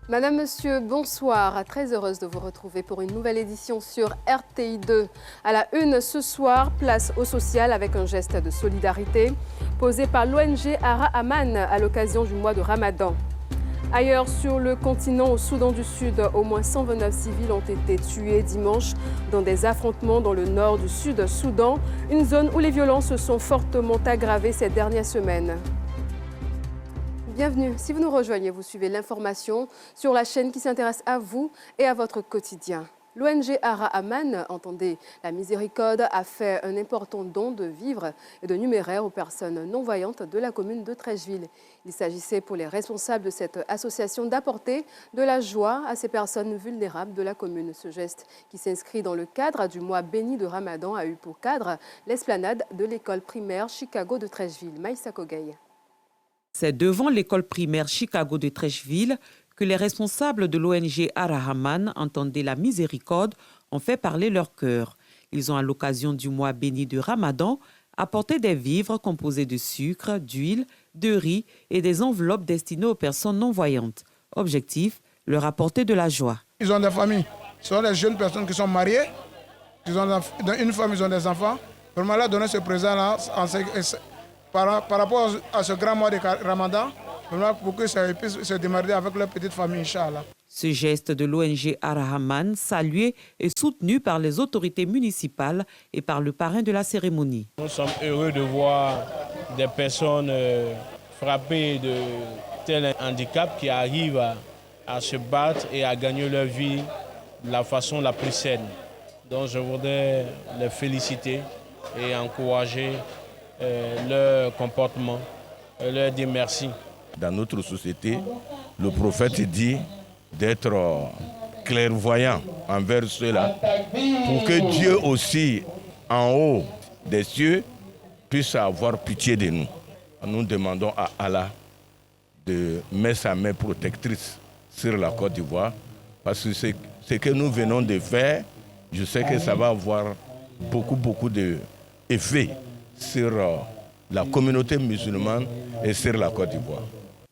Madame, Monsieur, bonsoir. Très heureuse de vous retrouver pour une nouvelle édition sur RTI2. À la une ce soir, place au social avec un geste de solidarité posé par l'ONG Ara Aman à l'occasion du mois de Ramadan. Ailleurs sur le continent, au Soudan du Sud, au moins 129 civils ont été tués dimanche dans des affrontements dans le nord du Sud-Soudan, une zone où les violences se sont fortement aggravées ces dernières semaines. Bienvenue. Si vous nous rejoignez, vous suivez l'information sur la chaîne qui s'intéresse à vous et à votre quotidien. L'ONG Ara Aman, entendez la miséricorde, a fait un important don de vivres et de numéraires aux personnes non-voyantes de la commune de Treichville. Il s'agissait pour les responsables de cette association d'apporter de la joie à ces personnes vulnérables de la commune. Ce geste qui s'inscrit dans le cadre du mois béni de Ramadan a eu pour cadre l'esplanade de l'école primaire Chicago de Treichville. Maïssa Kogueï. C'est devant l'école primaire Chicago de Treichville que les responsables de l'ONG Ara Aman, entendez la miséricorde, ont fait parler leur cœur. Ils ont, à l'occasion du mois béni de Ramadan, apporté des vivres composés de sucre, d'huile, de riz et des enveloppes destinées aux personnes non-voyantes. Objectif, leur apporter de la joie. Ils ont des familles. Ce sont des jeunes personnes qui sont mariées. Dans une famille, ils ont des enfants. Vraiment, là, donner ce présent-là, par rapport à ce grand mois de Ramadan, pour que ça puisse se démarrer avec leur petite famille, Inch'Allah. Ce geste de l'ONG Ara Aman, salué et soutenu par les autorités municipales et par le parrain de la cérémonie. Nous sommes heureux de voir des personnes frappées de tel handicap qui arrivent à se battre et à gagner leur vie de la façon la plus saine. Donc je voudrais les féliciter et encourager leur comportement, leur dire merci. Dans notre société, le prophète dit d'être clairvoyant envers ceux-là pour que Dieu aussi, en haut des cieux, puisse avoir pitié de nous. Nous demandons à Allah de mettre sa main protectrice sur la Côte d'Ivoire parce que ce que nous venons de faire, je sais que ça va avoir beaucoup d'effets sur la communauté musulmane et sur la Côte d'Ivoire.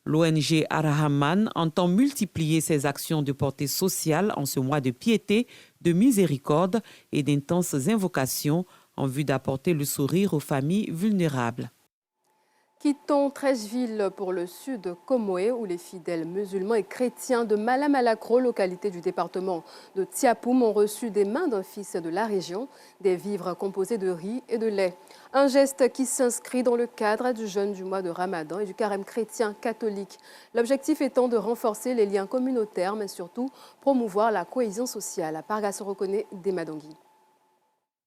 L'ONG Ara Aman entend multiplier ses actions de portée sociale en ce mois de piété, de miséricorde et d'intenses invocations en vue d'apporter le sourire aux familles vulnérables. Quittons Treichville pour le sud Comoé, où les fidèles musulmans et chrétiens de Malamalakro, localité du département de Tiapoum, ont reçu des mains d'un fils de la région des vivres composés de riz et de lait. Un geste qui s'inscrit dans le cadre du jeûne du mois de Ramadan et du carême chrétien catholique. L'objectif étant de renforcer les liens communautaires, mais surtout promouvoir la cohésion sociale. Parga se reconnaît Demadongui.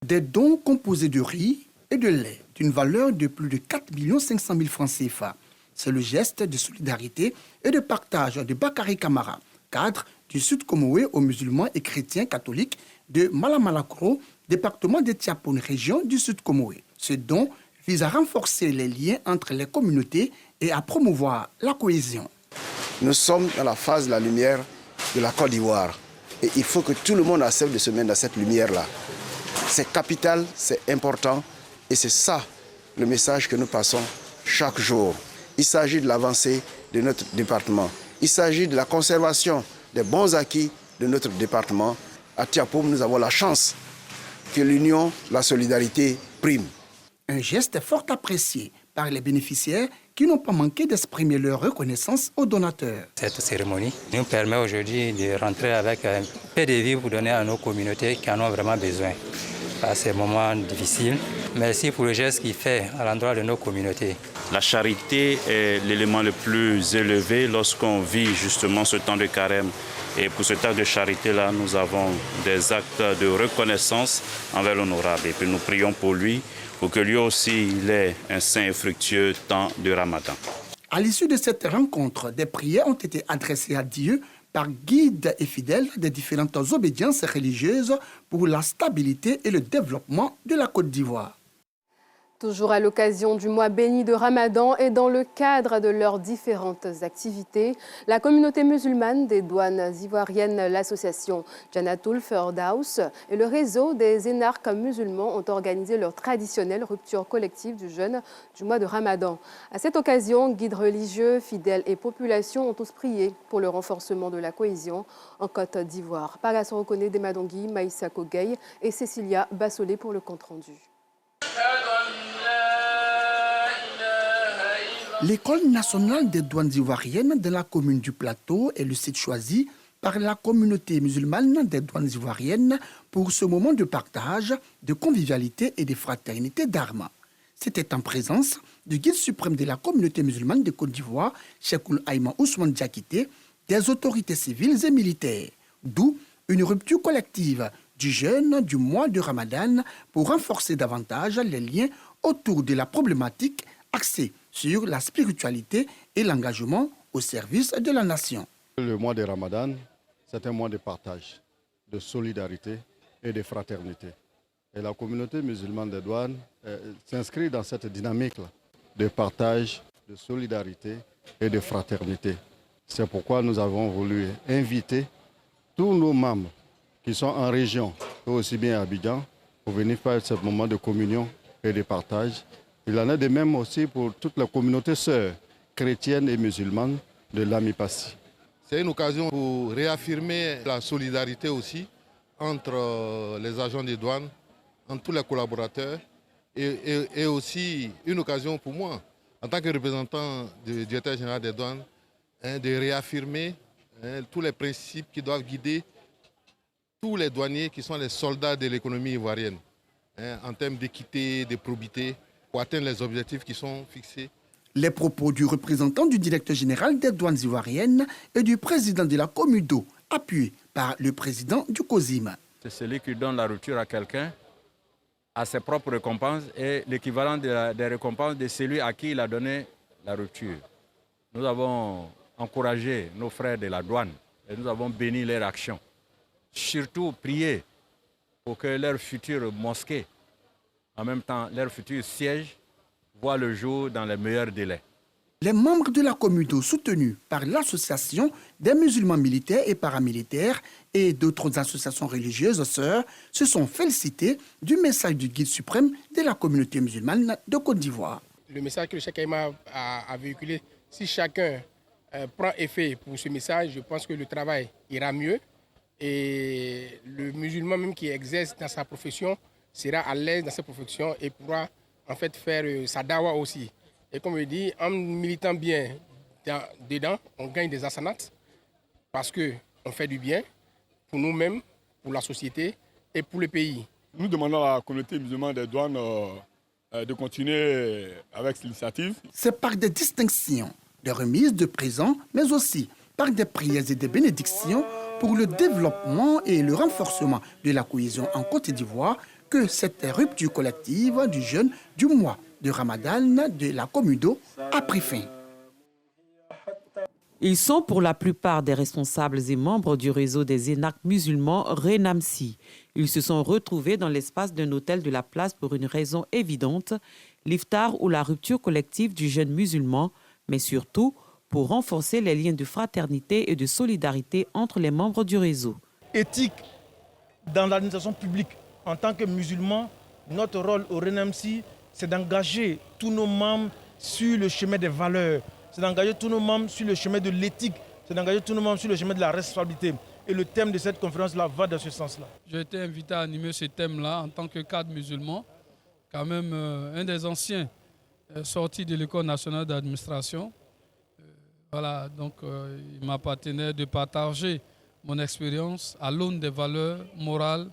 Des dons composés de riz et de lait d'une valeur de plus de 4 500 000 francs CFA. C'est le geste de solidarité et de partage de Bakary Kamara, cadre du Sud Comoé aux musulmans et chrétiens catholiques de Malamalakro, département de Tiapoune, région du Sud Comoé. Ce don vise à renforcer les liens entre les communautés et à promouvoir la cohésion. Nous sommes dans la phase de la lumière de la Côte d'Ivoire et il faut que tout le monde accepte de se mettre dans cette lumière-là. C'est capital, c'est important. Et c'est ça le message que nous passons chaque jour. Il s'agit de l'avancée de notre département. Il s'agit de la conservation des bons acquis de notre département. À Tiapoum, nous avons la chance que l'union, la solidarité prime. Un geste fort apprécié par les bénéficiaires qui n'ont pas manqué d'exprimer leur reconnaissance aux donateurs. Cette cérémonie nous permet aujourd'hui de rentrer avec un peu de vie pour donner à nos communautés qui en ont vraiment besoin à ces moments difficiles. Merci pour le geste qu'il fait à l'endroit de nos communautés. La charité est l'élément le plus élevé lorsqu'on vit justement ce temps de carême. Et pour ce temps de charité-là, nous avons des actes de reconnaissance envers l'honorable. Et puis nous prions pour lui, pour que lui aussi il ait un saint et fructueux temps de Ramadan. À l'issue de cette rencontre, des prières ont été adressées à Dieu par guides et fidèles des différentes obédiences religieuses pour la stabilité et le développement de la Côte d'Ivoire. Toujours à l'occasion du mois béni de Ramadan et dans le cadre de leurs différentes activités, la communauté musulmane des douanes ivoiriennes, l'association Janatul Firdaus et le réseau des énarques musulmans ont organisé leur traditionnelle rupture collective du jeûne du mois de Ramadan. À cette occasion, guides religieux, fidèles et population ont tous prié pour le renforcement de la cohésion en Côte d'Ivoire. Pagasso Okone, Demadongui, Maïssa Kogay et Cécilia Bassolé pour le compte-rendu. L'école nationale des douanes ivoiriennes de la commune du Plateau est le site choisi par la communauté musulmane des douanes ivoiriennes pour ce moment de partage, de convivialité et de fraternité d'armes. C'était en présence du guide suprême de la communauté musulmane de Côte d'Ivoire, Cheikhoul Aïman Ousmane Diakité, des autorités civiles et militaires, d'où une rupture collective du jeûne du mois de Ramadan pour renforcer davantage les liens autour de la problématique axée sur la spiritualité et l'engagement au service de la nation. Le mois de Ramadan, c'est un mois de partage, de solidarité et de fraternité. Et la communauté musulmane des douanes s'inscrit dans cette dynamique-là de partage, de solidarité et de fraternité. C'est pourquoi nous avons voulu inviter tous nos membres qui sont en région, aussi bien à Abidjan, pour venir faire ce moment de communion et de partage. Il en est de même aussi pour toute la communauté sœur chrétienne et musulmane de l'Amipassi. C'est une occasion pour réaffirmer la solidarité aussi entre les agents des douanes, entre tous les collaborateurs et aussi une occasion pour moi, en tant que représentant du directeur général des douanes, de réaffirmer tous les principes qui doivent guider tous les douaniers qui sont les soldats de l'économie ivoirienne, en termes d'équité, de probité, pour atteindre les objectifs qui sont fixés. Les propos du représentant du directeur général des douanes ivoiriennes et du président de la Comudo, appuyé par le président du COSIM. C'est celui qui donne la rupture à quelqu'un, à ses propres récompenses, et l'équivalent des récompenses de celui à qui il a donné la rupture. Nous avons encouragé nos frères de la douane et nous avons béni leur action. Surtout prier pour que leur future mosquée, en même temps leur futur siège, voit le jour dans les meilleurs délais. Les membres de la Comudo, soutenus par l'association des musulmans militaires et paramilitaires et d'autres associations religieuses sœurs, se sont félicités du message du guide suprême de la communauté musulmane de Côte d'Ivoire. Le message que le Cheikh Aïma a véhiculé, si chacun prend effet pour ce message, je pense que le travail ira mieux et le musulman même qui exerce dans sa profession sera à l'aise dans sa profession et pourra en fait faire sa dawa aussi. Et comme je dis, en militant bien dedans, on gagne des asanats parce qu'on fait du bien pour nous-mêmes, pour la société et pour le pays. Nous demandons à la communauté musulmane des douanes de continuer avec cette initiative. C'est par des distinctions, des remises de présents, mais aussi par des prières et des bénédictions pour le développement et le renforcement de la cohésion en Côte d'Ivoire que cette rupture collective du jeûne du mois de Ramadan de la Comudo a pris fin. Ils sont pour la plupart des responsables et membres du réseau des énarques musulmans Renamsi. Ils se sont retrouvés dans l'espace d'un hôtel de la place pour une raison évidente, l'iftar ou la rupture collective du jeûne musulman, mais surtout pour renforcer les liens de fraternité et de solidarité entre les membres du réseau. Éthique dans l'administration publique. En tant que musulmans, notre rôle au RENAMSI, c'est d'engager tous nos membres sur le chemin des valeurs, c'est d'engager tous nos membres sur le chemin de l'éthique, c'est d'engager tous nos membres sur le chemin de la responsabilité. Et le thème de cette conférence-là va dans ce sens-là. J'ai été invité à animer ce thème-là en tant que cadre musulman, quand même un des anciens sortis de l'École nationale d'administration. Voilà, donc il m'appartenait de partager mon expérience à l'aune des valeurs morales,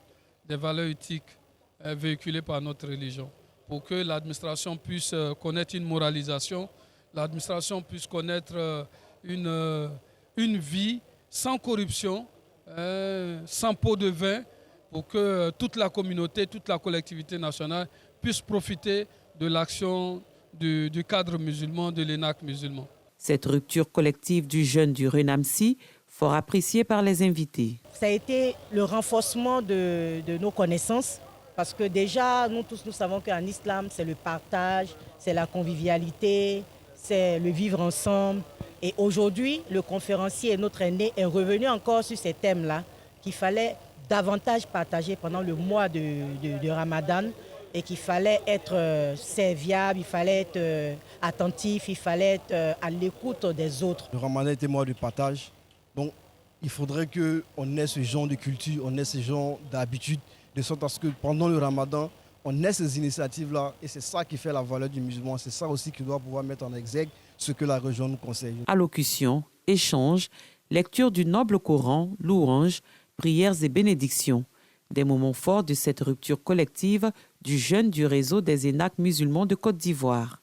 des valeurs éthiques véhiculées par notre religion. Pour que l'administration puisse connaître une moralisation, l'administration puisse connaître une vie sans corruption, sans pot de vin, pour que toute la communauté, toute la collectivité nationale puisse profiter de l'action du cadre musulman, de l'ENAC musulman. Cette rupture collective du jeûne du RENAMSI, fort appréciée par les invités. Ça a été le renforcement de nos connaissances Parce que déjà, nous tous, nous savons qu'en islam, c'est le partage, c'est la convivialité, c'est le vivre ensemble. Et aujourd'hui, le conférencier, notre aîné, est revenu encore sur ces thèmes-là qu'il fallait davantage partager pendant le mois de Ramadan et qu'il fallait être serviable, il fallait être attentif, il fallait être à l'écoute des autres. Le Ramadan était mois de partage, donc il faudrait qu'on ait ce genre de culture, on ait ce genre d'habitude, de sorte à ce que pendant le Ramadan, on ait ces initiatives-là et c'est ça qui fait la valeur du musulman. C'est ça aussi qui doit pouvoir mettre en exergue ce que la religion nous conseille. Allocution, échange, lecture du noble Coran, louanges, prières et bénédictions. Des moments forts de cette rupture collective du jeûne du réseau des ENAC musulmans de Côte d'Ivoire.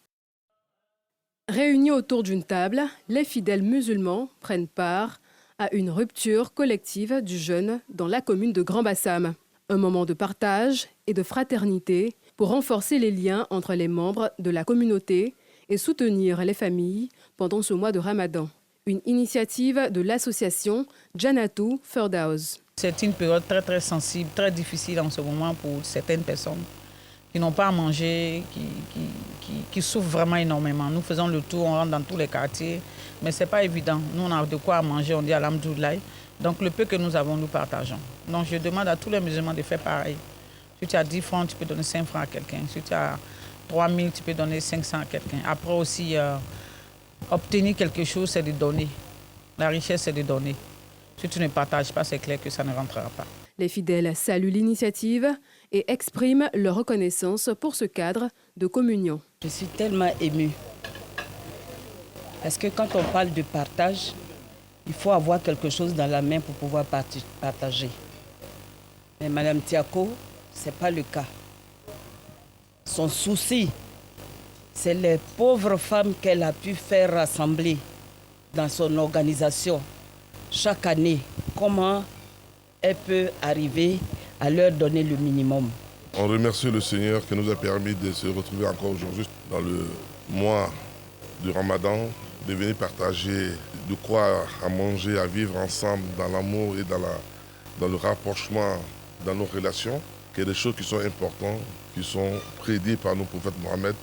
Réunis autour d'une table, les fidèles musulmans prennent part à une rupture collective du jeûne dans la commune de Grand-Bassam. Un moment de partage et de fraternité pour renforcer les liens entre les membres de la communauté et soutenir les familles pendant ce mois de Ramadan. Une initiative de l'association Janatou Firdaus. C'est une période très sensible, très difficile en ce moment pour certaines personnes qui n'ont pas à manger, qui souffrent vraiment énormément. Nous faisons le tour, on rentre dans tous les quartiers, mais ce n'est pas évident. Nous, on a de quoi à manger, on dit alhamdoulilah. Donc le peu que nous avons, nous partageons. Donc je demande à tous les musulmans de faire pareil. Si tu as 10 francs, tu peux donner 5 francs à quelqu'un. Si tu as 3 000, tu peux donner 500 à quelqu'un. Après aussi, obtenir quelque chose, c'est de donner. La richesse, c'est de donner. Si tu ne partages pas, c'est clair que ça ne rentrera pas. Les fidèles saluent l'initiative et expriment leur reconnaissance pour ce cadre de communion. Je suis tellement émue. Parce que quand on parle de partage, il faut avoir quelque chose dans la main pour pouvoir partager. Mais Mme Tiako, ce n'est pas le cas. Son souci, c'est les pauvres femmes qu'elle a pu faire rassembler dans son organisation chaque année. Comment elle peut arriver à leur donner le minimum. On remercie le Seigneur qui nous a permis de se retrouver encore aujourd'hui dans le mois du Ramadan, de venir partager de quoi à manger, à vivre ensemble dans l'amour et dans le rapprochement dans nos relations, qu'il y a des choses qui sont importantes, qui sont prédites par nos prophètes Mohammed,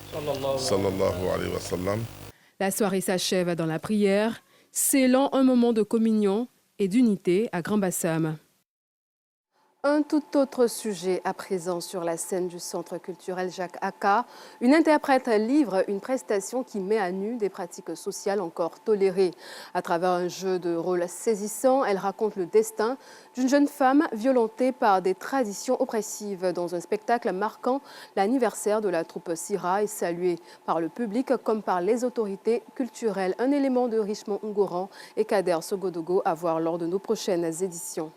sallallahu alayhi wa sallam. La soirée s'achève dans la prière, scellant un moment de communion et d'unité à Grand-Bassam. Un tout autre sujet à présent sur la scène du Centre culturel Jacques Aka. Une interprète livre une prestation qui met à nu des pratiques sociales encore tolérées. À travers un jeu de rôle saisissant, elle raconte le destin d'une jeune femme violentée par des traditions oppressives dans un spectacle marquant l'anniversaire de la troupe Sira et salué par le public comme par les autorités culturelles. Un élément de Richemont Ungoran et Kader Sogodogo à voir lors de nos prochaines éditions.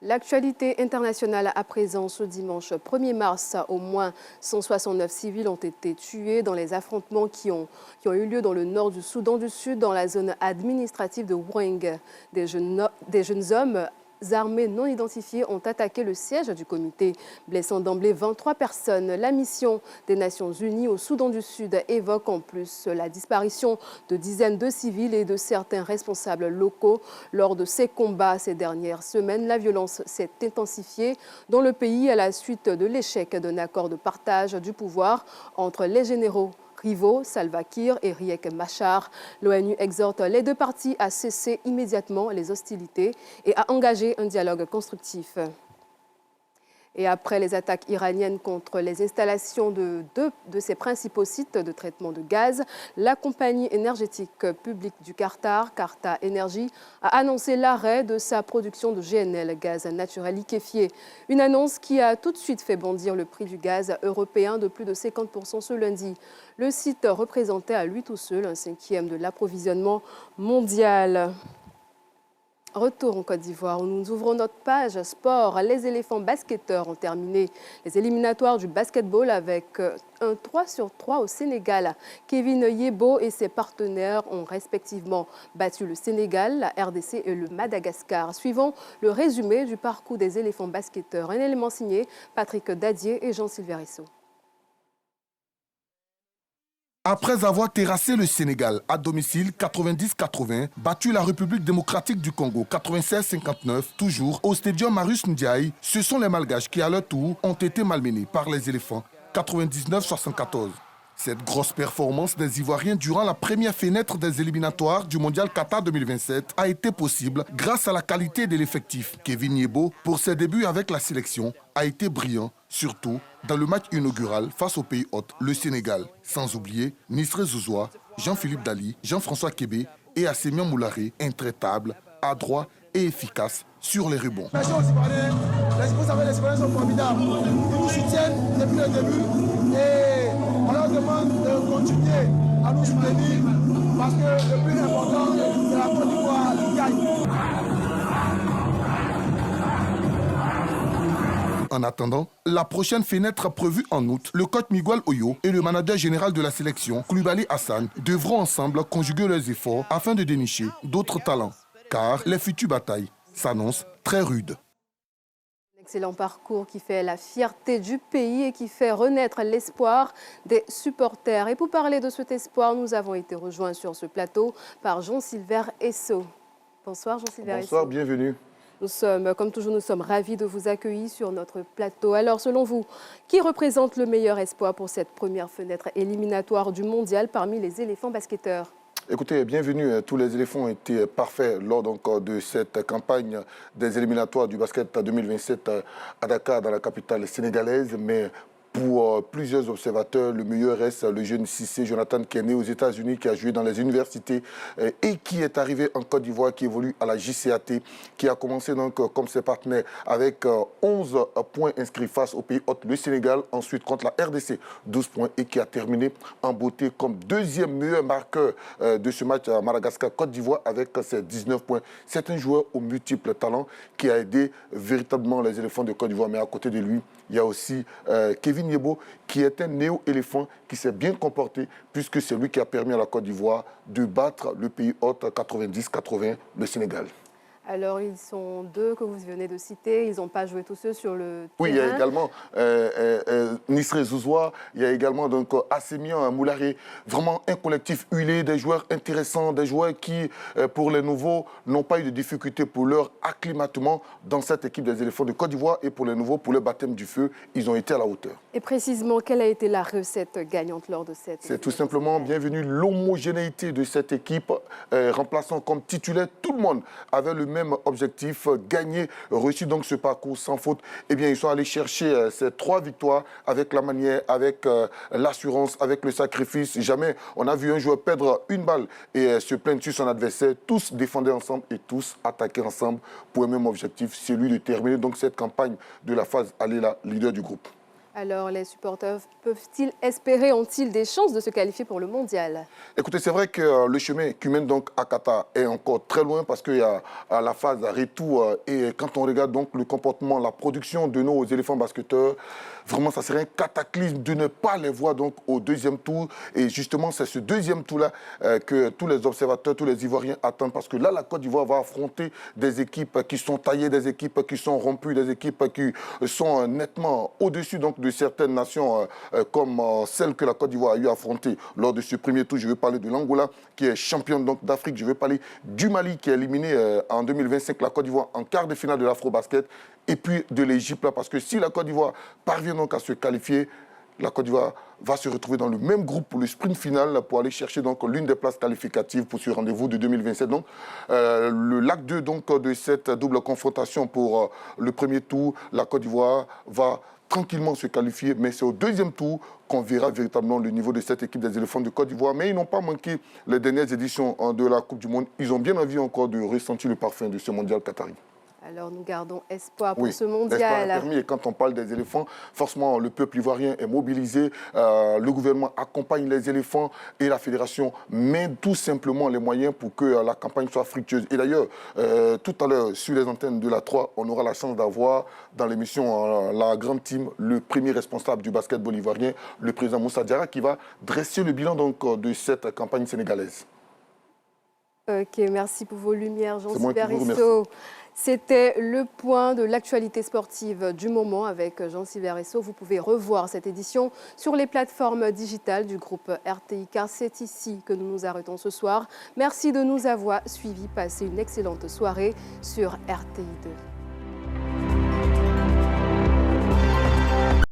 L'actualité internationale à présent, ce dimanche 1er mars, au moins 169 civils ont été tués dans les affrontements qui ont eu lieu dans le nord du Soudan du Sud, dans la zone administrative de Weng. Des jeunes hommes armés non identifiés ont attaqué le siège du comité, blessant d'emblée 23 personnes. La mission des Nations Unies au Soudan du Sud évoque en plus la disparition de dizaines de civils et de certains responsables locaux. Lors de ces combats ces dernières semaines, la violence s'est intensifiée dans le pays à la suite de l'échec d'un accord de partage du pouvoir entre les généraux rivaux, Salva Kiir et Riek Machar. L'ONU exhorte les deux parties à cesser immédiatement les hostilités et à engager un dialogue constructif. Et après les attaques iraniennes contre les installations de deux de ses principaux sites de traitement de gaz, la compagnie énergétique publique du Qatar, Qatar Energy, a annoncé l'arrêt de sa production de GNL, gaz naturel liquéfié. Une annonce qui a tout de suite fait bondir le prix du gaz européen de plus de 50% ce lundi. Le site représentait à lui tout seul 1/5 de l'approvisionnement mondial. Retour en Côte d'Ivoire où nous ouvrons notre page sport. Les éléphants basketteurs ont terminé les éliminatoires du basketball avec un 3-sur-3 au Sénégal. Kevin Yebo et ses partenaires ont respectivement battu le Sénégal, la RDC et le Madagascar. Suivons le résumé du parcours des éléphants basketteurs. Un élément signé Patrick Dadier et Jean Silverisso. Après avoir terrassé le Sénégal à domicile 90-80, battu la République démocratique du Congo 96-59, toujours au stadium Marius Ndiaye, ce sont les Malgaches qui à leur tour ont été malmenés par les éléphants 99-74. Cette grosse performance des Ivoiriens durant la première fenêtre des éliminatoires du Mondial Qatar 2027 a été possible grâce à la qualité de l'effectif. Kevin Yebo, pour ses débuts avec la sélection, a été brillant, surtout dans le match inaugural face au pays hôte, le Sénégal. Sans oublier Nisré Zouzoua, Jean-Philippe Dali, Jean-François Kébé et Assemian Moularé, intraitables, adroits et efficaces sur les rebonds. Merci aux Ivoiriens. Vous savez, les Ivoiriens sont formidables. Ils nous soutiennent depuis le début et on leur demande de continuer à nous soutenir parce que le plus important, c'est la Côte d'Ivoire qui gagne. En attendant, la prochaine fenêtre prévue en août, le coach Miguel Oyo et le manager général de la sélection, Koulibaly Hassan, devront ensemble conjuguer leurs efforts afin de dénicher d'autres talents. Car les futures batailles s'annoncent très rudes. Excellent parcours qui fait la fierté du pays et qui fait renaître l'espoir des supporters. Et pour parler de cet espoir, nous avons été rejoints sur ce plateau par Jean-Sylvain Esso. Bonsoir Jean-Sylvain Esso. Bonsoir, bienvenue. Comme toujours, nous sommes ravis de vous accueillir sur notre plateau. Alors, selon vous, qui représente le meilleur espoir pour cette première fenêtre éliminatoire du mondial parmi les éléphants basketteurs? Écoutez, bienvenue. Tous les éléphants ont été parfaits lors de cette campagne des éliminatoires du basket 2027 à Dakar, dans la capitale sénégalaise. Mais pour plusieurs observateurs, le meilleur reste le jeune Cissé Jonathan qui est né aux États-Unis, qui a joué dans les universités et qui est arrivé en Côte d'Ivoire, qui évolue à la JCAT, qui a commencé donc comme ses partenaires avec 11 points inscrits face au pays hôte, le Sénégal, ensuite contre la RDC, 12 points et qui a terminé en beauté comme deuxième meilleur marqueur de ce match à Madagascar-Côte d'Ivoire avec ses 19 points. C'est un joueur aux multiples talents qui a aidé véritablement les éléphants de Côte d'Ivoire, mais à côté de lui, il y a aussi Kevin Yebo, qui est un néo-éléphant qui s'est bien comporté, puisque c'est lui qui a permis à la Côte d'Ivoire de battre le pays hôte 90-80, le Sénégal. Alors, ils sont deux que vous venez de citer. Ils n'ont pas joué tous ceux sur le terrain. Oui, il y a également Nisré Zouzoua, il y a également Assemian Moularé. Vraiment un collectif huilé, des joueurs intéressants, des joueurs qui, pour les nouveaux, n'ont pas eu de difficultés pour leur acclimatement dans cette équipe des éléphants de Côte d'Ivoire. Et pour les nouveaux, pour le baptême du feu, ils ont été à la hauteur. Et précisément, quelle a été la recette gagnante lors de cette... C'est tout simplement, bienvenue, l'homogénéité de cette équipe, remplaçant comme titulaire tout le monde avait le même objectif, gagner, réussir donc ce parcours sans faute. Eh bien, ils sont allés chercher ces 3 victoires avec la manière, avec l'assurance, avec le sacrifice. Jamais on a vu un joueur perdre une balle et se plaindre sur son adversaire. Tous défendaient ensemble et tous attaquaient ensemble pour un même objectif, celui de terminer donc cette campagne de la phase aller-là, leader du groupe. Alors, les supporters peuvent-ils espérer, ont-ils des chances de se qualifier pour le mondial? Écoutez, c'est vrai que le chemin qui mène donc à Qatar est encore très loin parce qu'il y a la phase retour et quand on regarde donc le comportement, la production de nos éléphants basketteurs, vraiment ça serait un cataclysme de ne pas les voir donc au deuxième tour. Et justement, c'est ce deuxième tour-là que tous les observateurs, tous les Ivoiriens attendent parce que là, la Côte d'Ivoire va affronter des équipes qui sont taillées, des équipes qui sont rompues, des équipes qui sont nettement au-dessus donc de certaines nations comme celle que la Côte d'Ivoire a eu à affronter lors de ce premier tour. Je vais parler de l'Angola qui est championne d'Afrique. Je vais parler du Mali qui a éliminé en 2025 la Côte d'Ivoire en quart de finale de l'Afro-Basket et puis de l'Égypte parce que si la Côte d'Ivoire parvient donc à se qualifier, la Côte d'Ivoire va se retrouver dans le même groupe pour le sprint final pour aller chercher donc l'une des places qualificatives pour ce rendez-vous de 2027. Donc, le lac 2 donc, de cette double confrontation pour le premier tour, la Côte d'Ivoire va tranquillement se qualifier, mais c'est au deuxième tour qu'on verra véritablement le niveau de cette équipe des éléphants de Côte d'Ivoire. Mais ils n'ont pas manqué les dernières éditions de la Coupe du Monde. Ils ont bien envie encore de ressentir le parfum de ce mondial qatari. Alors nous gardons espoir pour ce mondial. L'espoir est permis et quand on parle des éléphants, forcément le peuple ivoirien est mobilisé, le gouvernement accompagne les éléphants et la fédération met tout simplement les moyens pour que la campagne soit fructueuse. Et d'ailleurs, tout à l'heure sur les antennes de la 3, on aura la chance d'avoir dans l'émission La Grande Team le premier responsable du basketball ivoirien, le président Moussa Diarra, qui va dresser le bilan donc, de cette campagne sénégalaise. Ok, merci pour vos lumières, Jean-Sylvain Esso. C'était le point de l'actualité sportive du moment avec Jean-Sylvain Esso. Vous pouvez revoir cette édition sur les plateformes digitales du groupe RTI, car c'est ici que nous nous arrêtons ce soir. Merci de nous avoir suivis. Passez une excellente soirée sur RTI 2.